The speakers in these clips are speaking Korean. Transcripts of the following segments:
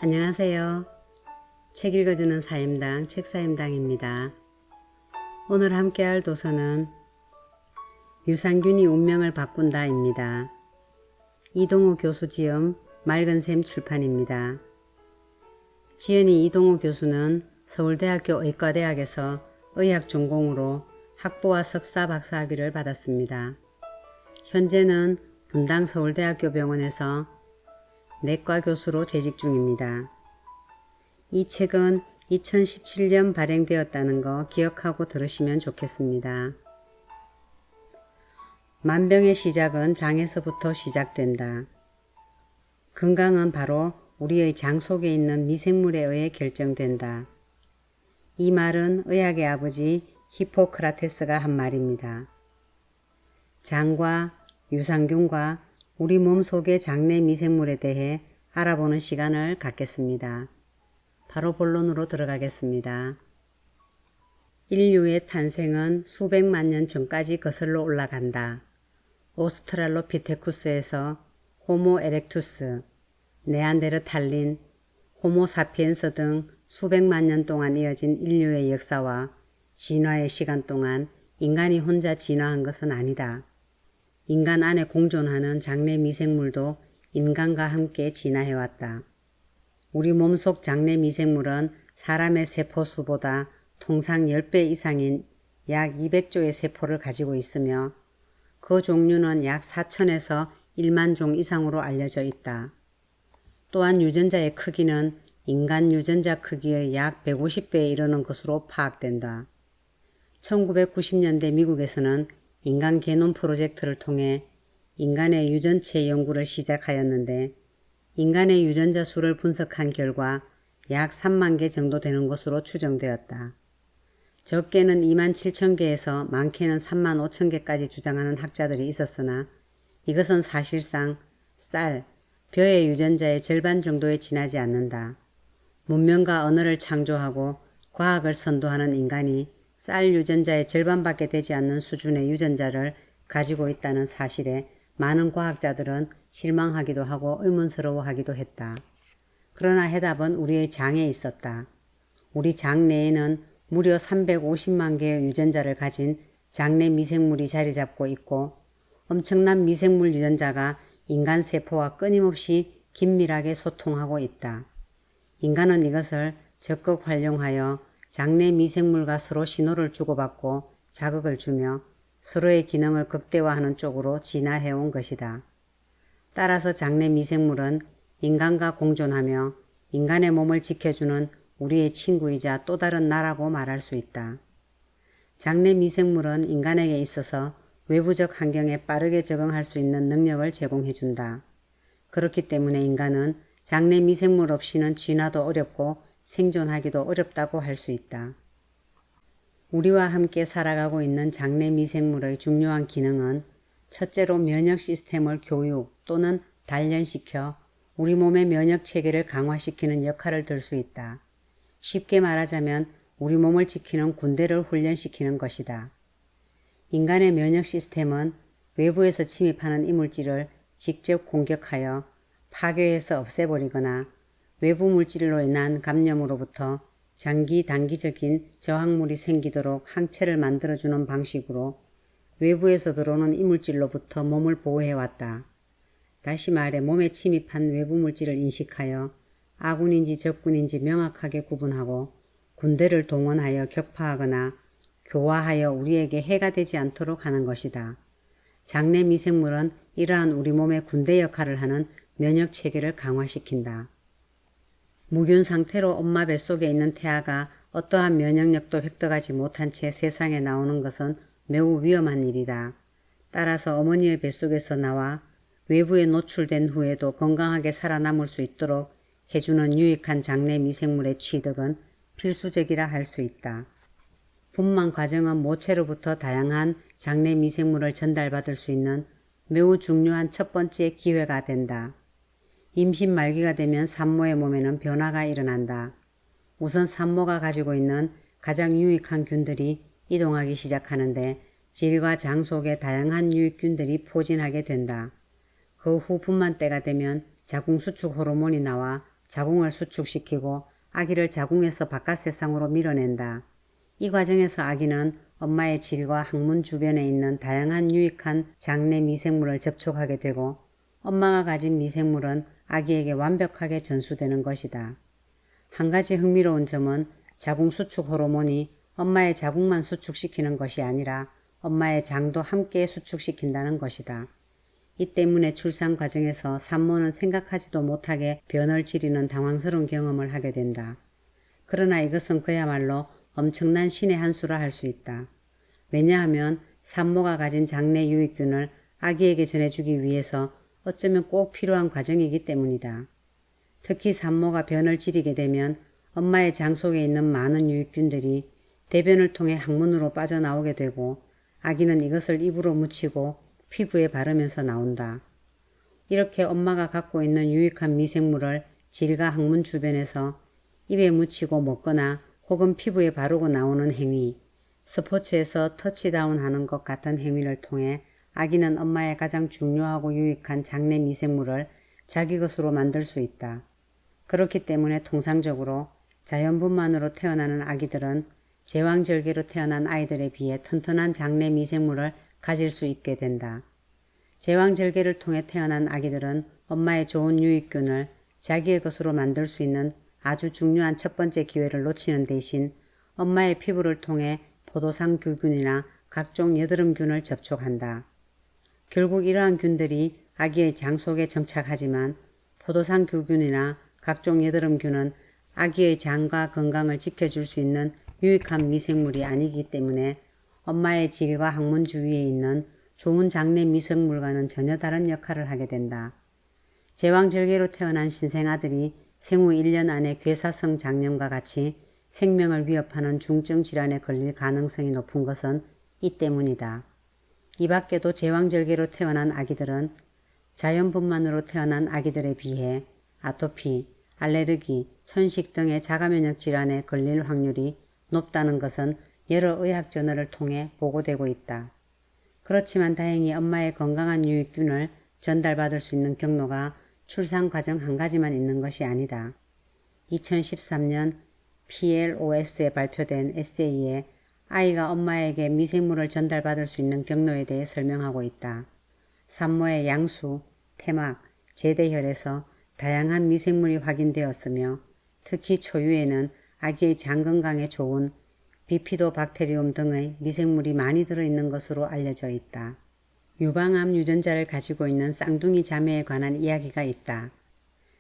안녕하세요. 책 읽어주는 사임당 책사임당입니다. 오늘 함께할 도서는 유산균이 운명을 바꾼다입니다. 이동우 교수 지음 맑은샘 출판입니다. 지은이 이동우 교수는 서울대학교 의과대학에서 의학 전공으로 학부와 석사 박사학위를 받았습니다. 현재는 분당 서울대학교 병원에서 내과 교수로 재직 중입니다. 이 책은 2017년 발행되었다는 거 기억하고 들으시면 좋겠습니다. 만병의 시작은 장에서부터 시작된다. 건강은 바로 우리의 장 속에 있는 미생물에 의해 결정된다. 이 말은 의학의 아버지 히포크라테스가 한 말입니다. 장과 유산균과 우리 몸 속의 장내 미생물에 대해 알아보는 시간을 갖겠습니다. 바로 본론으로 들어가겠습니다. 인류의 탄생은 수백만 년 전까지 거슬러 올라간다. 오스트랄로피테쿠스에서 호모 에렉투스, 네안데르탈린, 호모 사피엔스 등 수백만 년 동안 이어진 인류의 역사와 진화의 시간 동안 인간이 혼자 진화한 것은 아니다. 인간 안에 공존하는 장내 미생물도 인간과 함께 진화해왔다. 우리 몸속 장내 미생물은 사람의 세포수보다 통상 10배 이상인 약 200조의 세포를 가지고 있으며 그 종류는 약 4천에서 1만 종 이상으로 알려져 있다. 또한 유전자의 크기는 인간 유전자 크기의 약 150배에 이르는 것으로 파악된다. 1990년대 미국에서는 인간 게놈 프로젝트를 통해 인간의 유전체 연구를 시작하였는데 인간의 유전자 수를 분석한 결과 약 3만 개 정도 되는 것으로 추정되었다. 적게는 2만 7천 개에서 많게는 3만 5천 개까지 주장하는 학자들이 있었으나 이것은 사실상 쌀, 벼의 유전자의 절반 정도에 지나지 않는다. 문명과 언어를 창조하고 과학을 선도하는 인간이 쌀 유전자의 절반밖에 되지 않는 수준의 유전자를 가지고 있다는 사실에 많은 과학자들은 실망하기도 하고 의문스러워하기도 했다. 그러나 해답은 우리의 장에 있었다. 우리 장 내에는 무려 350만 개의 유전자를 가진 장내 미생물이 자리 잡고 있고 엄청난 미생물 유전자가 인간 세포와 끊임없이 긴밀하게 소통하고 있다. 인간은 이것을 적극 활용하여 장내 미생물과 서로 신호를 주고받고 자극을 주며 서로의 기능을 극대화하는 쪽으로 진화해온 것이다. 따라서 장내 미생물은 인간과 공존하며 인간의 몸을 지켜주는 우리의 친구이자 또 다른 나라고 말할 수 있다. 장내 미생물은 인간에게 있어서 외부적 환경에 빠르게 적응할 수 있는 능력을 제공해준다. 그렇기 때문에 인간은 장내 미생물 없이는 진화도 어렵고 생존하기도 어렵다고 할 수 있다. 우리와 함께 살아가고 있는 장내 미생물의 중요한 기능은 첫째로 면역 시스템을 교육 또는 단련시켜 우리 몸의 면역 체계를 강화시키는 역할을 들 수 있다. 쉽게 말하자면 우리 몸을 지키는 군대를 훈련시키는 것이다. 인간의 면역 시스템은 외부에서 침입하는 이물질을 직접 공격하여 파괴해서 없애버리거나 외부 물질로 인한 감염으로부터 장기 단기적인 저항물이 생기도록 항체를 만들어주는 방식으로 외부에서 들어오는 이물질로부터 몸을 보호해왔다. 다시 말해 몸에 침입한 외부 물질을 인식하여 아군인지 적군인지 명확하게 구분하고 군대를 동원하여 격파하거나 교화하여 우리에게 해가 되지 않도록 하는 것이다. 장내 미생물은 이러한 우리 몸의 군대 역할을 하는 면역 체계를 강화시킨다. 무균 상태로 엄마 뱃속에 있는 태아가 어떠한 면역력도 획득하지 못한 채 세상에 나오는 것은 매우 위험한 일이다. 따라서 어머니의 뱃속에서 나와 외부에 노출된 후에도 건강하게 살아남을 수 있도록 해주는 유익한 장내 미생물의 취득은 필수적이라 할 수 있다. 분만 과정은 모체로부터 다양한 장내 미생물을 전달받을 수 있는 매우 중요한 첫 번째 기회가 된다. 임신 말기가 되면 산모의 몸에는 변화가 일어난다. 우선 산모가 가지고 있는 가장 유익한 균들이 이동하기 시작하는데 질과 장 속에 다양한 유익균들이 포진하게 된다. 그 후 분만 때가 되면 자궁수축 호르몬이 나와 자궁을 수축시키고 아기를 자궁에서 바깥 세상으로 밀어낸다. 이 과정에서 아기는 엄마의 질과 항문 주변에 있는 다양한 유익한 장내 미생물을 접촉하게 되고 엄마가 가진 미생물은 아기에게 완벽하게 전수되는 것이다. 한 가지 흥미로운 점은 자궁 수축 호르몬이 엄마의 자궁만 수축시키는 것이 아니라 엄마의 장도 함께 수축시킨다는 것이다. 이 때문에 출산 과정에서 산모는 생각하지도 못하게 변을 지리는 당황스러운 경험을 하게 된다. 그러나 이것은 그야말로 엄청난 신의 한 수라 할 수 있다. 왜냐하면 산모가 가진 장내 유익균을 아기에게 전해주기 위해서 어쩌면 꼭 필요한 과정이기 때문이다. 특히 산모가 변을 지리게 되면 엄마의 장 속에 있는 많은 유익균들이 대변을 통해 항문으로 빠져나오게 되고 아기는 이것을 입으로 묻히고 피부에 바르면서 나온다. 이렇게 엄마가 갖고 있는 유익한 미생물을 질과 항문 주변에서 입에 묻히고 먹거나 혹은 피부에 바르고 나오는 행위, 스포츠에서 터치다운 하는 것 같은 행위를 통해 아기는 엄마의 가장 중요하고 유익한 장내 미생물을 자기 것으로 만들 수 있다. 그렇기 때문에 통상적으로 자연분만으로 태어나는 아기들은 제왕절개로 태어난 아이들에 비해 튼튼한 장내 미생물을 가질 수 있게 된다. 제왕절개를 통해 태어난 아기들은 엄마의 좋은 유익균을 자기의 것으로 만들 수 있는 아주 중요한 첫 번째 기회를 놓치는 대신 엄마의 피부를 통해 포도상 균이나 각종 여드름균을 접촉한다. 결국 이러한 균들이 아기의 장 속에 정착하지만 포도상 균이나 각종 여드름균은 아기의 장과 건강을 지켜줄 수 있는 유익한 미생물이 아니기 때문에 엄마의 질과 항문 주위에 있는 좋은 장내 미생물과는 전혀 다른 역할을 하게 된다. 제왕절개로 태어난 신생아들이 생후 1년 안에 괴사성 장염과 같이 생명을 위협하는 중증 질환에 걸릴 가능성이 높은 것은 이 때문이다. 이 밖에도 제왕절개로 태어난 아기들은 자연분만으로 태어난 아기들에 비해 아토피, 알레르기, 천식 등의 자가면역 질환에 걸릴 확률이 높다는 것은 여러 의학 저널을 통해 보고되고 있다. 그렇지만 다행히 엄마의 건강한 유익균을 전달받을 수 있는 경로가 출산 과정 한 가지만 있는 것이 아니다. 2013년 PLOS에 발표된 에세이에 아이가 엄마에게 미생물을 전달받을 수 있는 경로에 대해 설명하고 있다. 산모의 양수, 태막, 제대혈에서 다양한 미생물이 확인되었으며 특히 초유에는 아기의 장 건강에 좋은 비피도박테리움 등의 미생물이 많이 들어있는 것으로 알려져 있다. 유방암 유전자를 가지고 있는 쌍둥이 자매에 관한 이야기가 있다.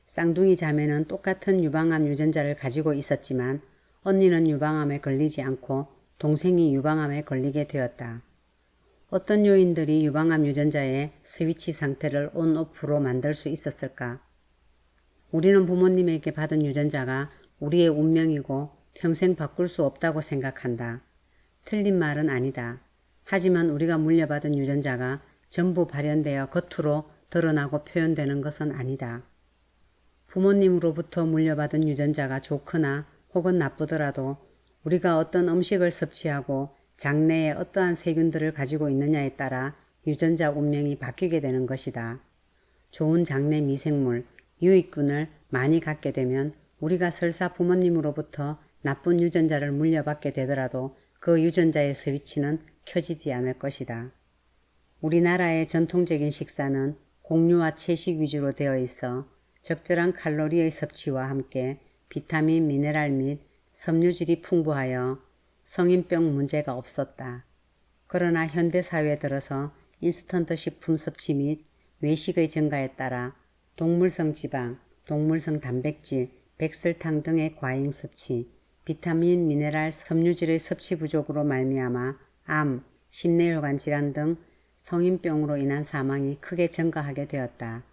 쌍둥이 자매는 똑같은 유방암 유전자를 가지고 있었지만 언니는 유방암에 걸리지 않고 동생이 유방암에 걸리게 되었다. 어떤 요인들이 유방암 유전자의 스위치 상태를 온오프로 만들 수 있었을까? 우리는 부모님에게 받은 유전자가 우리의 운명이고 평생 바꿀 수 없다고 생각한다. 틀린 말은 아니다. 하지만 우리가 물려받은 유전자가 전부 발현되어 겉으로 드러나고 표현되는 것은 아니다. 부모님으로부터 물려받은 유전자가 좋거나 혹은 나쁘더라도 우리가 어떤 음식을 섭취하고 장내에 어떠한 세균들을 가지고 있느냐에 따라 유전자 운명이 바뀌게 되는 것이다. 좋은 장내 미생물, 유익균을 많이 갖게 되면 우리가 설사 부모님으로부터 나쁜 유전자를 물려받게 되더라도 그 유전자의 스위치는 켜지지 않을 것이다. 우리나라의 전통적인 식사는 곡류와 채식 위주로 되어 있어 적절한 칼로리의 섭취와 함께 비타민, 미네랄 및 섬유질이 풍부하여 성인병 문제가 없었다. 그러나 현대사회에 들어서 인스턴트 식품 섭취 및 외식의 증가에 따라 동물성 지방, 동물성 단백질, 백설탕 등의 과잉 섭취, 비타민, 미네랄, 섬유질의 섭취 부족으로 말미암아 암, 심뇌혈관 질환 등 성인병으로 인한 사망이 크게 증가하게 되었다.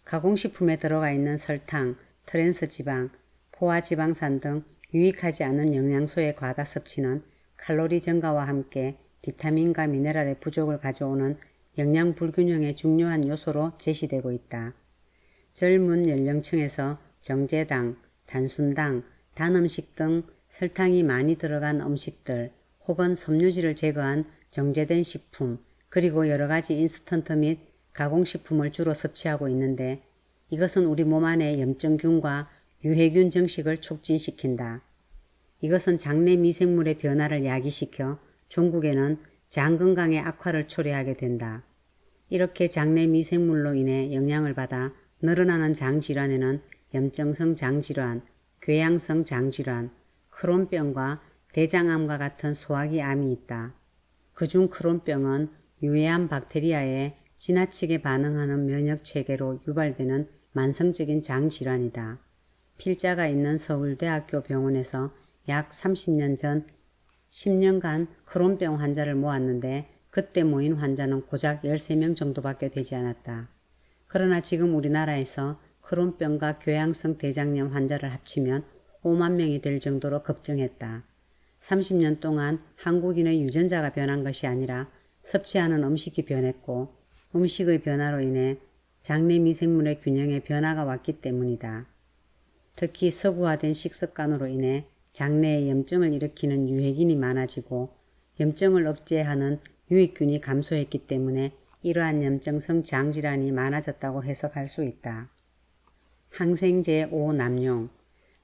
가공식품에 들어가 있는 설탕, 트랜스지방, 포화지방산 등 유익하지 않은 영양소의 과다 섭취는 칼로리 증가와 함께 비타민과 미네랄의 부족을 가져오는 영양 불균형의 중요한 요소로 제시되고 있다. 젊은 연령층에서 정제당, 단순당, 단음식 등 설탕이 많이 들어간 음식들 혹은 섬유질을 제거한 정제된 식품 그리고 여러가지 인스턴트 및 가공식품을 주로 섭취하고 있는데 이것은 우리 몸 안의 염증균과 유해균 증식을 촉진시킨다. 이것은 장내 미생물의 변화를 야기시켜 종국에는 장 건강의 악화를 초래하게 된다. 이렇게 장내 미생물로 인해 영향을 받아 늘어나는 장질환에는 염증성 장질환, 궤양성 장질환, 크론병과 대장암과 같은 소화기 암이 있다. 그중 크론병은 유해한 박테리아에 지나치게 반응하는 면역체계로 유발되는 만성적인 장질환이다. 필자가 있는 서울대학교 병원에서 약 30년 전 10년간 크론병 환자를 모았는데 그때 모인 환자는 고작 13명 정도밖에 되지 않았다. 그러나 지금 우리나라에서 크론병과 궤양성 대장염 환자를 합치면 5만 명이 될 정도로 급증했다. 30년 동안 한국인의 유전자가 변한 것이 아니라 섭취하는 음식이 변했고 음식의 변화로 인해 장내 미생물의 균형에 변화가 왔기 때문이다. 특히 서구화된 식습관으로 인해 장내에 염증을 일으키는 유해균이 많아지고 염증을 억제하는 유익균이 감소했기 때문에 이러한 염증성 장질환이 많아졌다고 해석할 수 있다. 항생제 5남용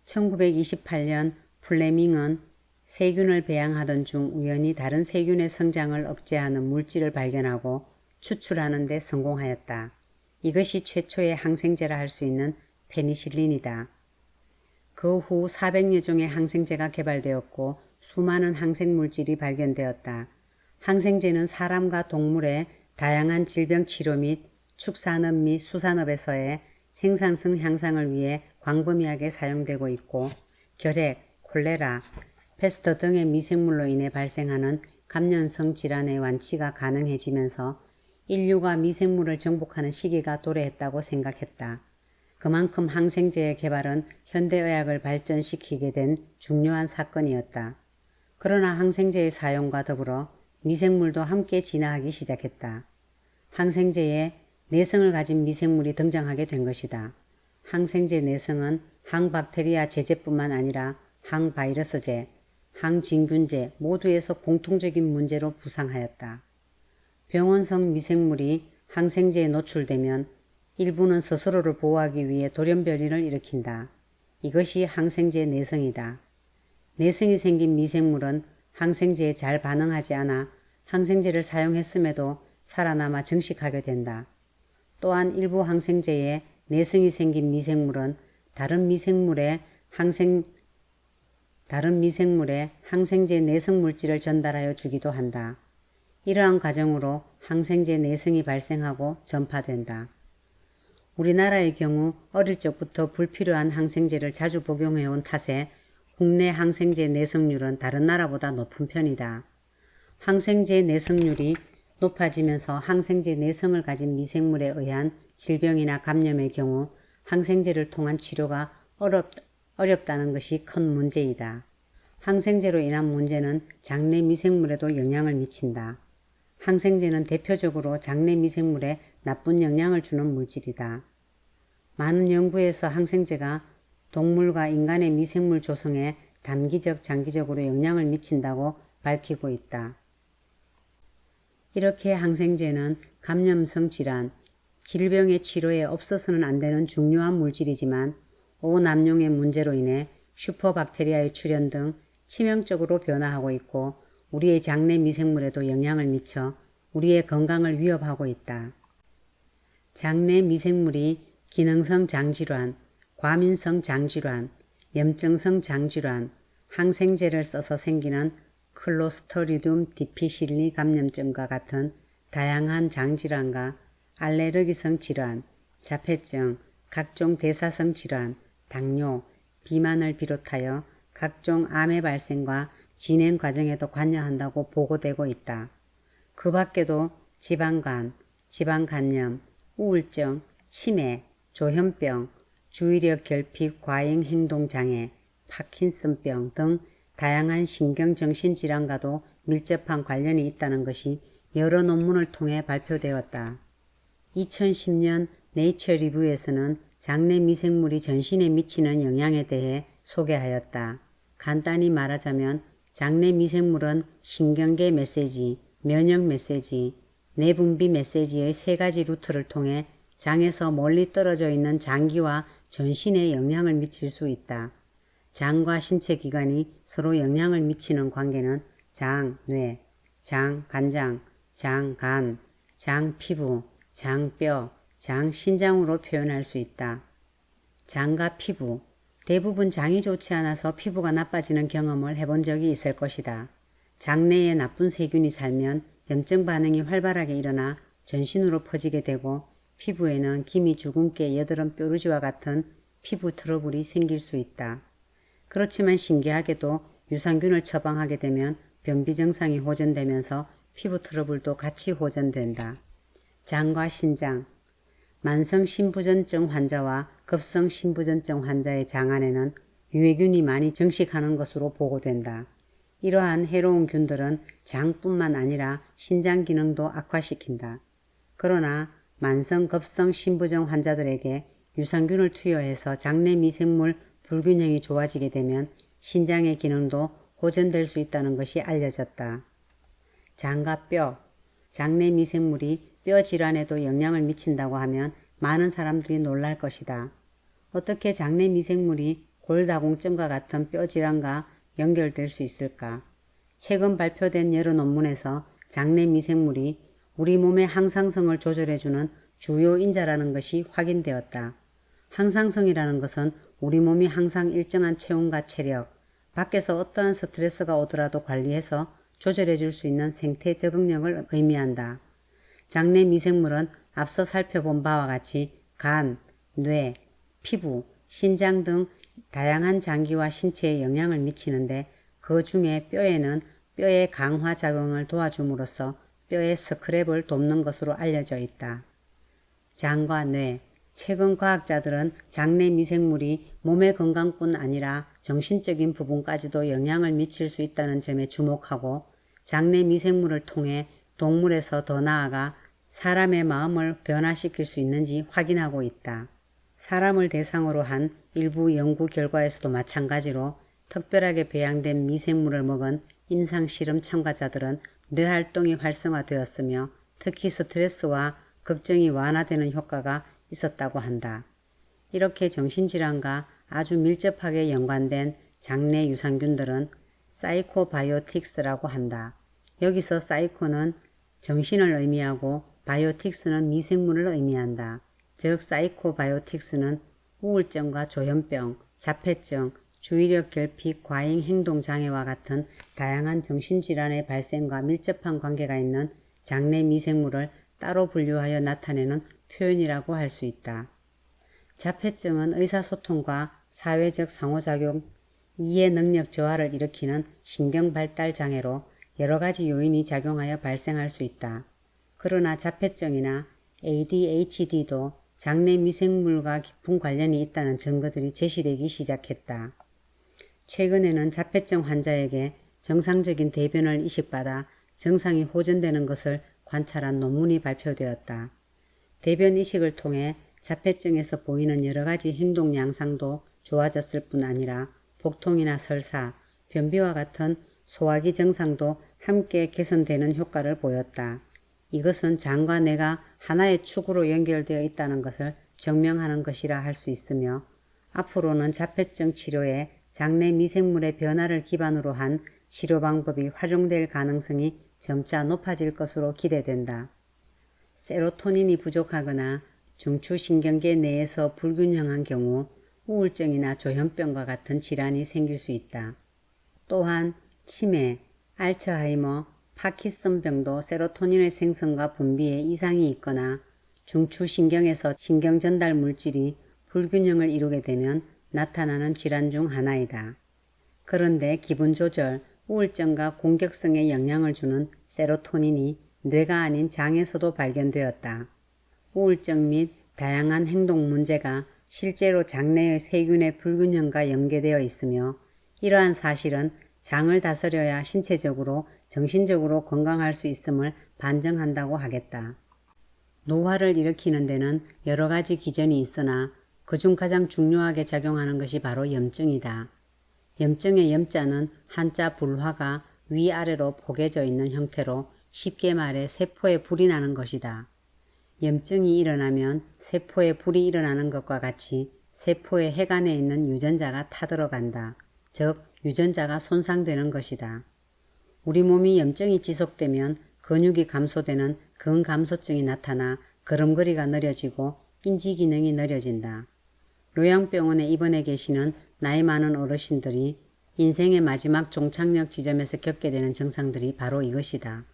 1928년 플레밍은 세균을 배양하던 중 우연히 다른 세균의 성장을 억제하는 물질을 발견하고 추출하는 데 성공하였다. 이것이 최초의 항생제라 할 수 있는 페니실린이다. 그 후 400여 종의 항생제가 개발되었고 수많은 항생물질이 발견되었다. 항생제는 사람과 동물의 다양한 질병 치료 및 축산업 및 수산업에서의 생산성 향상을 위해 광범위하게 사용되고 있고 결핵, 콜레라, 패스트 등의 미생물로 인해 발생하는 감염성 질환의 완치가 가능해지면서 인류가 미생물을 정복하는 시기가 도래했다고 생각했다. 그만큼 항생제의 개발은 현대의학을 발전시키게 된 중요한 사건이었다. 그러나 항생제의 사용과 더불어 미생물도 함께 진화하기 시작했다. 항생제에 내성을 가진 미생물이 등장하게 된 것이다. 항생제 내성은 항박테리아 제제뿐만 아니라 항바이러스제, 항진균제 모두에서 공통적인 문제로 부상하였다. 병원성 미생물이 항생제에 노출되면 일부는 스스로를 보호하기 위해 돌연변이를 일으킨다. 이것이 항생제 내성이다. 내성이 생긴 미생물은 항생제에 잘 반응하지 않아 항생제를 사용했음에도 살아남아 증식하게 된다. 또한 일부 항생제에 내성이 생긴 미생물은 다른 미생물에 항생제 내성 물질을 전달하여 주기도 한다. 이러한 과정으로 항생제 내성이 발생하고 전파된다. 우리나라의 경우 어릴 적부터 불필요한 항생제를 자주 복용해온 탓에 국내 항생제 내성률은 다른 나라보다 높은 편이다. 항생제 내성률이 높아지면서 항생제 내성을 가진 미생물에 의한 질병이나 감염의 경우 항생제를 통한 치료가 어렵다는 것이 큰 문제이다. 항생제로 인한 문제는 장내 미생물에도 영향을 미친다. 항생제는 대표적으로 장내 미생물에 나쁜 영향을 주는 물질이다. 많은 연구에서 항생제가 동물과 인간의 미생물 조성에 단기적, 장기적으로 영향을 미친다고 밝히고 있다. 이렇게 항생제는 감염성 질환, 질병의 치료에 없어서는 안 되는 중요한 물질이지만 오남용의 문제로 인해 슈퍼박테리아의 출현 등 치명적으로 변화하고 있고 우리의 장내 미생물에도 영향을 미쳐 우리의 건강을 위협하고 있다. 장내 미생물이 기능성 장질환, 과민성 장질환, 염증성 장질환, 항생제를 써서 생기는 클로스트리디움 디피실리 감염증과 같은 다양한 장질환과 알레르기성 질환, 자폐증, 각종 대사성 질환, 당뇨, 비만을 비롯하여 각종 암의 발생과 진행 과정에도 관여한다고 보고되고 있다. 그 밖에도 지방간, 지방간염, 우울증, 치매, 조현병, 주의력 결핍 과잉 행동장애, 파킨슨병 등 다양한 신경정신질환과도 밀접한 관련이 있다는 것이 여러 논문을 통해 발표되었다. 2010년 네이처 리뷰에서는 장내 미생물이 전신에 미치는 영향에 대해 소개하였다. 간단히 말하자면 장내 미생물은 신경계 메시지, 면역 메시지, 내분비 메시지의 세 가지 루트를 통해 장에서 멀리 떨어져 있는 장기와 전신에 영향을 미칠 수 있다. 장과 신체 기관이 서로 영향을 미치는 관계는 장, 뇌, 장, 간장, 장, 간, 장, 피부, 장, 뼈, 장, 신장으로 표현할 수 있다. 장과 피부. 대부분 장이 좋지 않아서 피부가 나빠지는 경험을 해본 적이 있을 것이다. 장 내에 나쁜 세균이 살면 염증 반응이 활발하게 일어나 전신으로 퍼지게 되고 피부에는 기미, 주근깨, 여드름, 뾰루지와 같은 피부 트러블이 생길 수 있다. 그렇지만 신기하게도 유산균을 처방하게 되면 변비 증상이 호전되면서 피부 트러블도 같이 호전된다. 장과 신장. 만성 신부전증 환자와 급성 신부전증 환자의 장 안에는 유해균이 많이 증식하는 것으로 보고된다. 이러한 해로운 균들은 장뿐만 아니라 신장 기능도 악화시킨다. 그러나 만성 급성 신부전 환자들에게 유산균을 투여해서 장내 미생물 불균형이 좋아지게 되면 신장의 기능도 호전될 수 있다는 것이 알려졌다. 장과 뼈. 장내 미생물이 뼈 질환에도 영향을 미친다고 하면 많은 사람들이 놀랄 것이다. 어떻게 장내 미생물이 골다공증과 같은 뼈 질환과 연결될 수 있을까? 최근 발표된 여러 논문에서 장내 미생물이 우리 몸의 항상성을 조절해주는 주요 인자라는 것이 확인되었다. 항상성이라는 것은 우리 몸이 항상 일정한 체온과 체력, 밖에서 어떠한 스트레스가 오더라도 관리해서 조절해 줄 수 있는 생태 적응력을 의미한다. 장내 미생물은 앞서 살펴본 바와 같이 간, 뇌, 피부, 신장 등 다양한 장기와 신체에 영향을 미치는데 그 중에 뼈에는 뼈의 강화 작용을 도와줌으로써 뼈의 스크랩을 돕는 것으로 알려져 있다. 장과 뇌. 최근 과학자들은 장내 미생물이 몸의 건강뿐 아니라 정신적인 부분까지도 영향을 미칠 수 있다는 점에 주목하고 장내 미생물을 통해 동물에서 더 나아가 사람의 마음을 변화시킬 수 있는지 확인하고 있다. 사람을 대상으로 한 일부 연구 결과에서도 마찬가지로 특별하게 배양된 미생물을 먹은 임상실험 참가자들은 뇌활동이 활성화되었으며 특히 스트레스와 걱정이 완화되는 효과가 있었다고 한다. 이렇게 정신질환과 아주 밀접하게 연관된 장내 유산균들은 사이코바이오틱스라고 한다. 여기서 사이코는 정신을 의미하고 바이오틱스는 미생물을 의미한다. 즉 사이코바이오틱스는 우울증과 조현병, 자폐증, 주의력 결핍, 과잉 행동 장애와 같은 다양한 정신질환의 발생과 밀접한 관계가 있는 장내 미생물을 따로 분류하여 나타내는 표현이라고 할 수 있다. 자폐증은 의사소통과 사회적 상호작용, 이해 능력 저하를 일으키는 신경발달 장애로 여러 가지 요인이 작용하여 발생할 수 있다. 그러나 자폐증이나 ADHD도 장내 미생물과 깊은 관련이 있다는 증거들이 제시되기 시작했다. 최근에는 자폐증 환자에게 정상적인 대변을 이식받아 증상이 호전되는 것을 관찰한 논문이 발표되었다. 대변 이식을 통해 자폐증에서 보이는 여러 가지 행동 양상도 좋아졌을 뿐 아니라 복통이나 설사, 변비와 같은 소화기 증상도 함께 개선되는 효과를 보였다. 이것은 장과 뇌가 하나의 축으로 연결되어 있다는 것을 증명하는 것이라 할 수 있으며 앞으로는 자폐증 치료에 장내 미생물의 변화를 기반으로 한 치료 방법이 활용될 가능성이 점차 높아질 것으로 기대된다. 세로토닌이 부족하거나 중추신경계 내에서 불균형한 경우 우울증이나 조현병과 같은 질환이 생길 수 있다. 또한 치매, 알츠하이머, 파킨슨병도 세로토닌의 생성과 분비에 이상이 있거나 중추신경에서 신경전달 물질이 불균형을 이루게 되면 나타나는 질환 중 하나이다. 그런데 기분조절, 우울증과 공격성에 영향을 주는 세로토닌이 뇌가 아닌 장에서도 발견되었다. 우울증 및 다양한 행동 문제가 실제로 장내의 세균의 불균형과 연계되어 있으며 이러한 사실은 장을 다스려야 신체적으로 정신적으로 건강할 수 있음을 반증한다고 하겠다. 노화를 일으키는 데는 여러 가지 기전이 있으나 그중 가장 중요하게 작용하는 것이 바로 염증이다. 염증의 염자는 한자 불화가 위아래로 포개져 있는 형태로 쉽게 말해 세포에 불이 나는 것이다. 염증이 일어나면 세포에 불이 일어나는 것과 같이 세포의 해관에 있는 유전자가 타들어간다. 즉 유전자가 손상되는 것이다. 우리 몸이 염증이 지속되면 근육이 감소되는 근감소증이 나타나 걸음걸이가 느려지고 인지기능이 느려진다. 요양병원에 입원해 계시는 나이 많은 어르신들이 인생의 마지막 종착역 지점에서 겪게 되는 증상들이 바로 이것이다.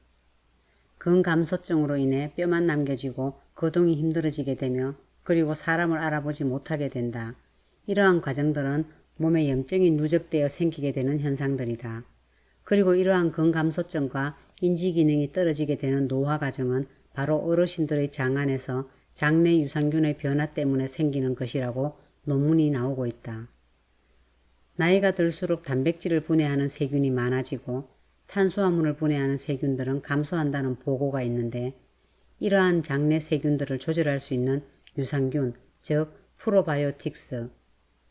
근감소증으로 인해 뼈만 남겨지고 거동이 힘들어지게 되며 그리고 사람을 알아보지 못하게 된다. 이러한 과정들은 몸에 염증이 누적되어 생기게 되는 현상들이다. 그리고 이러한 근감소증과 인지기능이 떨어지게 되는 노화 과정은 바로 어르신들의 장안에서 장내 유산균의 변화 때문에 생기는 것이라고 논문이 나오고 있다. 나이가 들수록 단백질을 분해하는 세균이 많아지고 탄수화물을 분해하는 세균들은 감소한다는 보고가 있는데 이러한 장내 세균들을 조절할 수 있는 유산균, 즉 프로바이오틱스,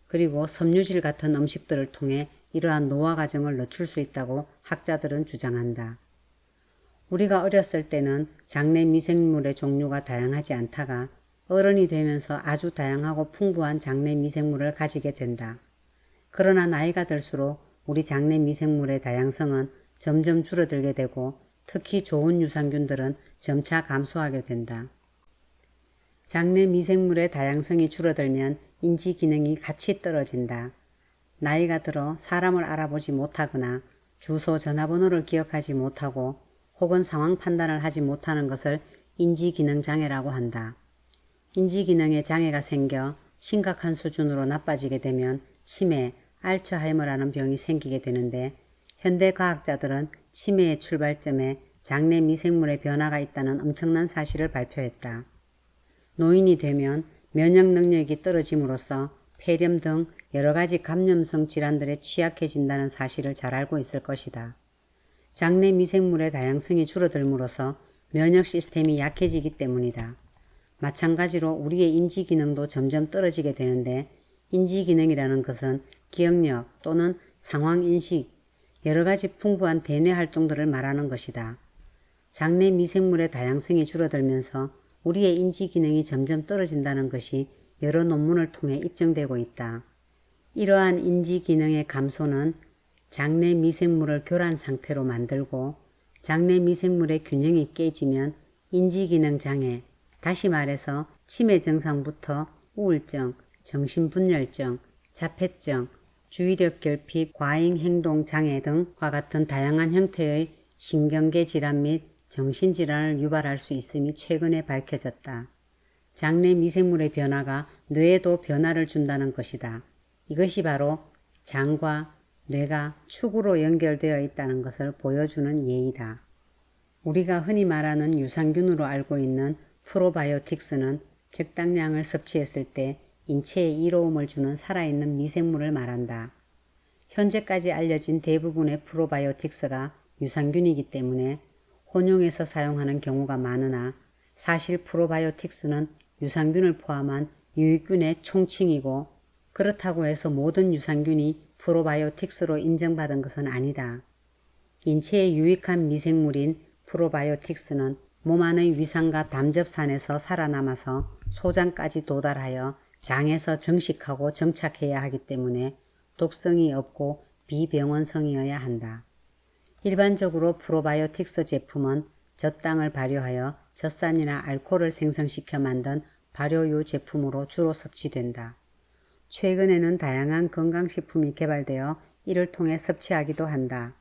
그리고 섬유질 같은 음식들을 통해 이러한 노화 과정을 늦출 수 있다고 학자들은 주장한다. 우리가 어렸을 때는 장내 미생물의 종류가 다양하지 않다가 어른이 되면서 아주 다양하고 풍부한 장내 미생물을 가지게 된다. 그러나 나이가 들수록 우리 장내 미생물의 다양성은 점점 줄어들게 되고 특히 좋은 유산균들은 점차 감소하게 된다. 장내 미생물의 다양성이 줄어들면 인지 기능이 같이 떨어진다. 나이가 들어 사람을 알아보지 못하거나 주소 전화번호를 기억하지 못하고 혹은 상황 판단을 하지 못하는 것을 인지기능 장애라고 한다. 인지기능에 장애가 생겨 심각한 수준으로 나빠지게 되면 치매, 알츠하이머라는 병이 생기게 되는데 현대 과학자들은 치매의 출발점에 장내 미생물의 변화가 있다는 엄청난 사실을 발표했다. 노인이 되면 면역 능력이 떨어짐으로써 폐렴 등 여러 가지 감염성 질환들에 취약해진다는 사실을 잘 알고 있을 것이다. 장내 미생물의 다양성이 줄어들므로써 면역 시스템이 약해지기 때문이다. 마찬가지로 우리의 인지기능도 점점 떨어지게 되는데 인지기능이라는 것은 기억력 또는 상황인식, 여러 가지 풍부한 대뇌 활동들을 말하는 것이다. 장내 미생물의 다양성이 줄어들면서 우리의 인지기능이 점점 떨어진다는 것이 여러 논문을 통해 입증되고 있다. 이러한 인지기능의 감소는 장내 미생물을 교란 상태로 만들고 장내 미생물의 균형이 깨지면 인지기능 장애, 다시 말해서 치매 증상부터 우울증, 정신분열증, 자폐증, 주의력 결핍, 과잉행동 장애 등과 같은 다양한 형태의 신경계 질환 및 정신질환을 유발할 수 있음이 최근에 밝혀졌다. 장내 미생물의 변화가 뇌에도 변화를 준다는 것이다. 이것이 바로 장과 뇌가 축으로 연결되어 있다는 것을 보여주는 예이다. 우리가 흔히 말하는 유산균으로 알고 있는 프로바이오틱스는 적당량을 섭취했을 때 인체에 이로움을 주는 살아있는 미생물을 말한다. 현재까지 알려진 대부분의 프로바이오틱스가 유산균이기 때문에 혼용해서 사용하는 경우가 많으나 사실 프로바이오틱스는 유산균을 포함한 유익균의 총칭이고 그렇다고 해서 모든 유산균이 프로바이오틱스로 인정받은 것은 아니다. 인체에 유익한 미생물인 프로바이오틱스는 몸 안의 위산과 담즙산에서 살아남아서 소장까지 도달하여 장에서 정식하고 정착해야 하기 때문에 독성이 없고 비병원성이어야 한다. 일반적으로 프로바이오틱스 제품은 젖당을 발효하여 젖산이나 알코올을 생성시켜 만든 발효유 제품으로 주로 섭취된다. 최근에는 다양한 건강식품이 개발되어 이를 통해 섭취하기도 한다.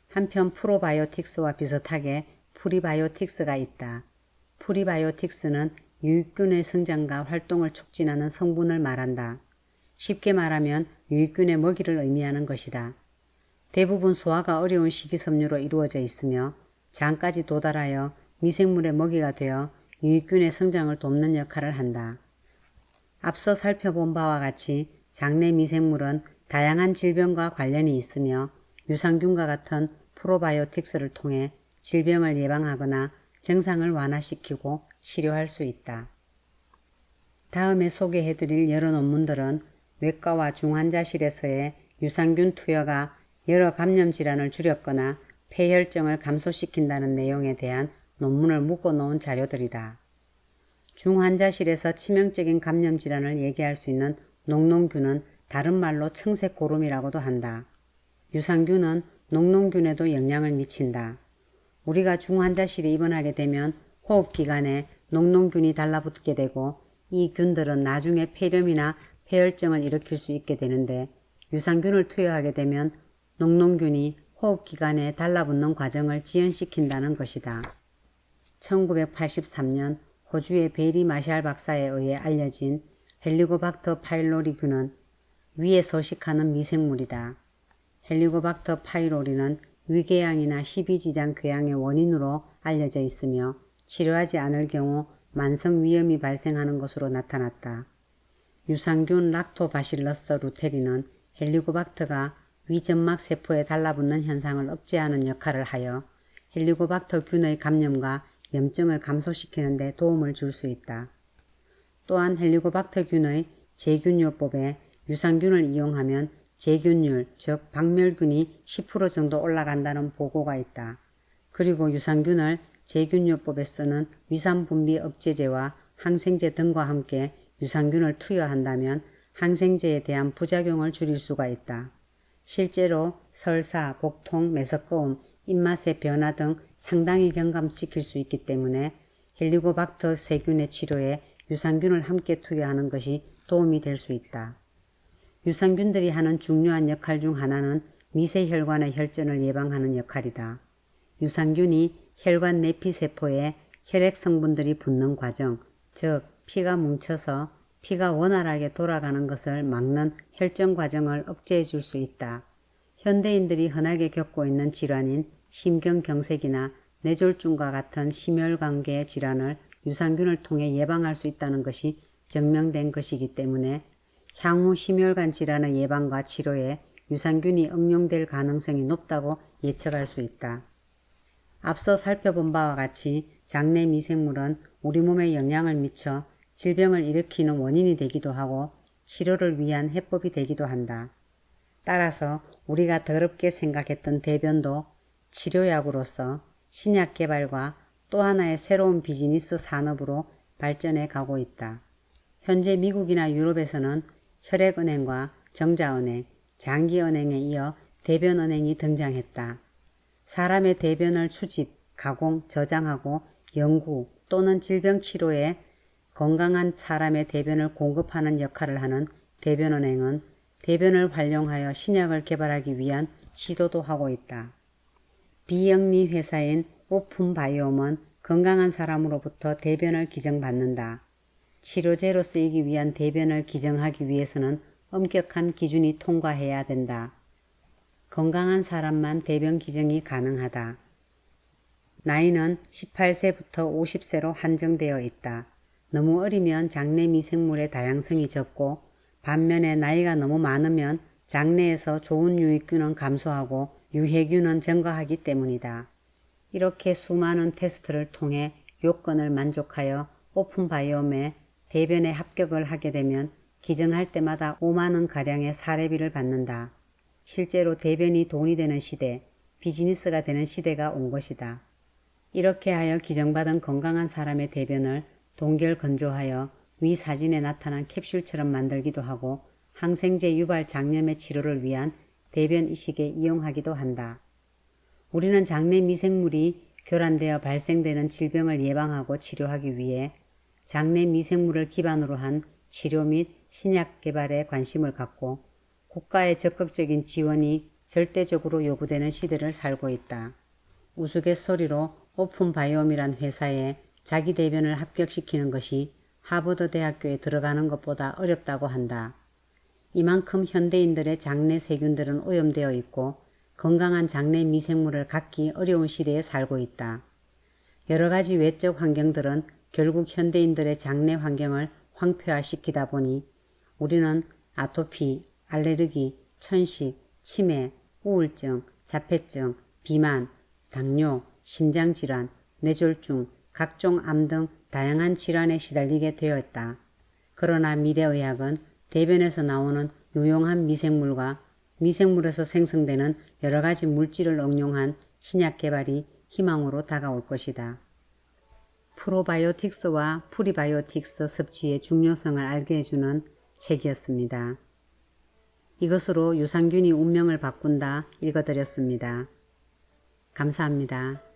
한편 프로바이오틱스와 비슷하게 프리바이오틱스가 있다. 프리바이오틱스는 유익균의 성장과 활동을 촉진하는 성분을 말한다. 쉽게 말하면 유익균의 먹이를 의미하는 것이다. 대부분 소화가 어려운 식이섬유로 이루어져 있으며 장까지 도달하여 미생물의 먹이가 되어 유익균의 성장을 돕는 역할을 한다. 앞서 살펴본 바와 같이 장내 미생물은 다양한 질병과 관련이 있으며 유산균과 같은 프로바이오틱스를 통해 질병을 예방하거나 증상을 완화시키고 치료할 수 있다. 다음에 소개해드릴 여러 논문들은 외과와 중환자실에서의 유산균 투여가 여러 감염 질환을 줄였거나 폐혈증을 감소시킨다는 내용에 대한 논문을 묶어놓은 자료들이다. 중환자실에서 치명적인 감염 질환을 얘기할 수 있는 녹농균은 다른 말로 청색고름이라고도 한다. 유산균은 녹농균에도 영향을 미친다. 우리가 중환자실에 입원하게 되면 호흡기관에 녹농균이 달라붙게 되고 이 균들은 나중에 폐렴이나 폐혈증을 일으킬 수 있게 되는데 유산균을 투여하게 되면 녹농균이 호흡기관에 달라붙는 과정을 지연시킨다는 것이다. 1983년 호주의 베리 마샬 박사에 의해 알려진 헬리코박터 파일로리균은 위에 서식하는 미생물이다. 헬리코박터 파이로리는 위궤양이나 십이지장 궤양의 원인으로 알려져 있으며 치료하지 않을 경우 만성 위염이 발생하는 것으로 나타났다. 유산균 락토바실러스 루테린은 헬리코박터가 위점막 세포에 달라붙는 현상을 억제하는 역할을 하여 헬리코박터 균의 감염과 염증을 감소시키는 데 도움을 줄 수 있다. 또한 헬리코박터 균의 제균요법에 유산균을 이용하면 제균율, 즉 박멸균이 10% 정도 올라간다는 보고가 있다. 그리고 유산균을 제균요법에 쓰는 위산분비 억제제와 항생제 등과 함께 유산균을 투여한다면 항생제에 대한 부작용을 줄일 수가 있다. 실제로 설사, 복통, 메스꺼움, 입맛의 변화 등 상당히 경감시킬 수 있기 때문에 헬리코박터 세균의 치료에 유산균을 함께 투여하는 것이 도움이 될 수 있다. 유산균들이 하는 중요한 역할 중 하나는 미세혈관의 혈전을 예방하는 역할이다. 유산균이 혈관 내피세포에 혈액 성분들이 붙는 과정, 즉 피가 뭉쳐서 피가 원활하게 돌아가는 것을 막는 혈전 과정을 억제해 줄 수 있다. 현대인들이 흔하게 겪고 있는 질환인 심경경색이나 뇌졸중과 같은 심혈관계 질환을 유산균을 통해 예방할 수 있다는 것이 증명된 것이기 때문에 향후 심혈관 질환의 예방과 치료에 유산균이 응용될 가능성이 높다고 예측할 수 있다. 앞서 살펴본 바와 같이 장내 미생물은 우리 몸에 영향을 미쳐 질병을 일으키는 원인이 되기도 하고 치료를 위한 해법이 되기도 한다. 따라서 우리가 더럽게 생각했던 대변도 치료약으로서 신약 개발과 또 하나의 새로운 비즈니스 산업으로 발전해 가고 있다. 현재 미국이나 유럽에서는 혈액은행과 정자은행, 장기은행에 이어 대변은행이 등장했다. 사람의 대변을 수집, 가공, 저장하고 연구 또는 질병 치료에 건강한 사람의 대변을 공급하는 역할을 하는 대변은행은 대변을 활용하여 신약을 개발하기 위한 시도도 하고 있다. 비영리 회사인 오픈바이옴은 건강한 사람으로부터 대변을 기증받는다. 치료제로 쓰이기 위한 대변을 기증하기 위해서는 엄격한 기준이 통과해야 된다. 건강한 사람만 대변 기증이 가능하다. 나이는 18세부터 50세로 한정되어 있다. 너무 어리면 장내 미생물의 다양성이 적고 반면에 나이가 너무 많으면 장내에서 좋은 유익균은 감소하고 유해균은 증가하기 때문이다. 이렇게 수많은 테스트를 통해 요건을 만족하여 오픈바이옴에 대변에 합격을 하게 되면 기증할 때마다 5만 원가량의 사례비를 받는다. 실제로 대변이 돈이 되는 시대, 비즈니스가 되는 시대가 온 것이다. 이렇게 하여 기증받은 건강한 사람의 대변을 동결 건조하여 위 사진에 나타난 캡슐처럼 만들기도 하고 항생제 유발 장염의 치료를 위한 대변 이식에 이용하기도 한다. 우리는 장내 미생물이 교란되어 발생되는 질병을 예방하고 치료하기 위해 장내 미생물을 기반으로 한 치료 및 신약 개발에 관심을 갖고 국가의 적극적인 지원이 절대적으로 요구되는 시대를 살고 있다. 우스갯소리로 오픈바이옴이란 회사에 자기 대변을 합격시키는 것이 하버드 대학교에 들어가는 것보다 어렵다고 한다. 이만큼 현대인들의 장내 세균들은 오염되어 있고 건강한 장내 미생물을 갖기 어려운 시대에 살고 있다. 여러 가지 외적 환경들은 결국 현대인들의 장내 환경을 황폐화시키다 보니 우리는 아토피, 알레르기, 천식, 치매, 우울증, 자폐증, 비만, 당뇨, 심장질환, 뇌졸중, 각종 암 등 다양한 질환에 시달리게 되었다. 그러나 미래의학은 대변에서 나오는 유용한 미생물과 미생물에서 생성되는 여러 가지 물질을 응용한 신약 개발이 희망으로 다가올 것이다. 프로바이오틱스와 프리바이오틱스 섭취의 중요성을 알게 해주는 책이었습니다. 이것으로 유산균이 운명을 바꾼다 읽어드렸습니다. 감사합니다.